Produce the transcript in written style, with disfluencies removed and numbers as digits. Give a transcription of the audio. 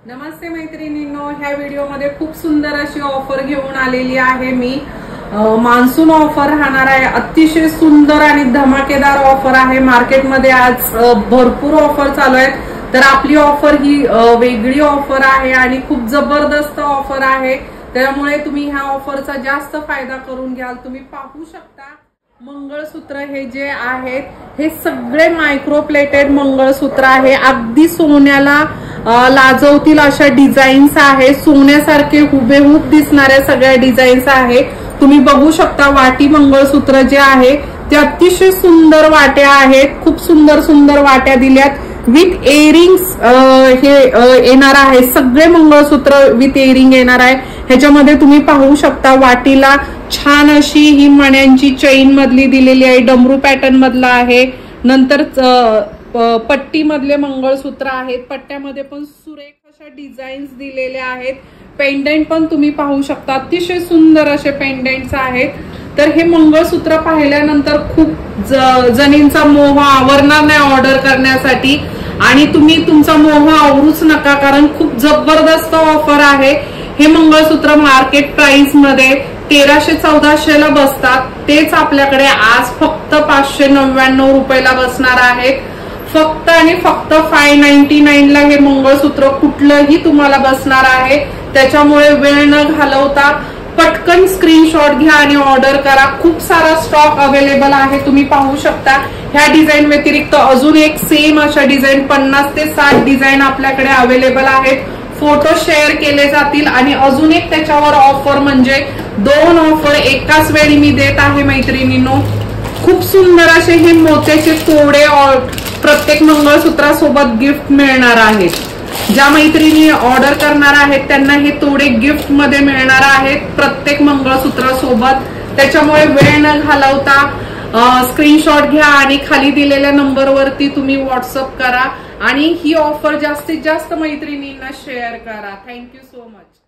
नमस्ते मैत्रिणींनो, ह्या व्हिडिओमध्ये खूप सुंदर अशी ऑफर घेऊन आलेली आहे मी। मान्सून ऑफर राहणार आहे। अतिशय सुंदर आणि धमाकेदार ऑफर आहे। मार्केटमध्ये आज भरपूर ऑफर चालू आहेत, तर आपली ऑफर ही वेगळी ऑफर आहे आणि खूप जबरदस्त ऑफर आहे। त्यामुळे तुम्ही ह्या ऑफरचा जास्त फायदा करून घ्याल। तुम्ही पाहू शकता मंगळसूत्र हे जे आहेत हे सगळे मायक्रो प्लेटेड मंगळसूत्र आहे। अगदी सोन्याला लाजवतील अशा डिझाईन्स आहे। सोन्यासारखे हुबेहूब दिसणाऱ्या सगळ्या डिझाईन्स आहे। तुम्ही बघू शकता वाटी मंगळसूत्र जे आहे ते अतिशय सुंदर वाट्या आहेत। खूप सुंदर सुंदर वाट्या दिल्यात विथ इयरिंग्स हे येणार आहे। सगळे मंगळसूत्र विथ इयरिंग येणार आहे। ह्याच्यामध्ये तुम्ही पाहू शकता वाटीला छान अशी ही मण्यांची चेन मधली दिलेली आहे, डमरू पॅटर्न मधला आहे। नंतर पट्टी मधले मंगळसूत्र आहेत। पट्ट्यामध्ये पण सुरेख अशा डिझाईन्स दिलेल्या आहेत। पेंडेंट पण तुम्ही पाहू शकता, अतिशय सुंदर असे पेंडेंट्स आहेत। तर हे मंगळसूत्र पाहिल्यानंतर खूप जणींचा मोह आवरणार नाही ऑर्डर करण्यासाठी, आणि तुम्ही तुमचा मोह आवरूच नका, कारण खूप जबरदस्त ऑफर आहे। हे मंगळसूत्र मार्केट प्राइस मध्ये 1300-1400 ला बसतात, तेच आपल्याकडे आज फक्त 599 रुपयाला बसणार आहेत। फक्त आणि फक्त 599 ला हे मंगळसूत्र कुठलंही तुम्हाला बसणार आहे। त्याच्यामुळे वेळ न घालवता पटकन स्क्रीनशॉट घ्या आणि ऑर्डर करा। खूप सारा स्टॉक अवेलेबल आहे। तुम्ही पाहू शकता ह्या डिझाईन व्यतिरिक्त अजून एक सेम अशा डिझाईन 50 ते 60 डिझाईन आपल्याकडे अवेलेबल आहेत। फोटो शेअर केले जातील आणि अजून एक त्याच्यावर ऑफर म्हणजे 2 ऑफर एकाच वेळी मी देत आहे मैत्रिणींनो। खूप सुंदर असे हे मोत्याचे तोडे प्रत्येक मंगळसूत्रासोबत गिफ्ट मिळणार आहेत। ज्या मैत्रिणी ऑर्डर करणार आहेत त्यांना हे तोडे गिफ्ट मध्ये मिळणार आहेत प्रत्येक मंगळसूत्रासोबत। त्याच्यामुळे वेळ न घालवता स्क्रीनशॉट घ्या आणि खाली दिलेल्या नंबरवरती तुम्ही व्हॉट्सअप करा आणि ही ऑफर जास्तीत जास्त मैत्रिणींना शेअर करा। Thank you so much.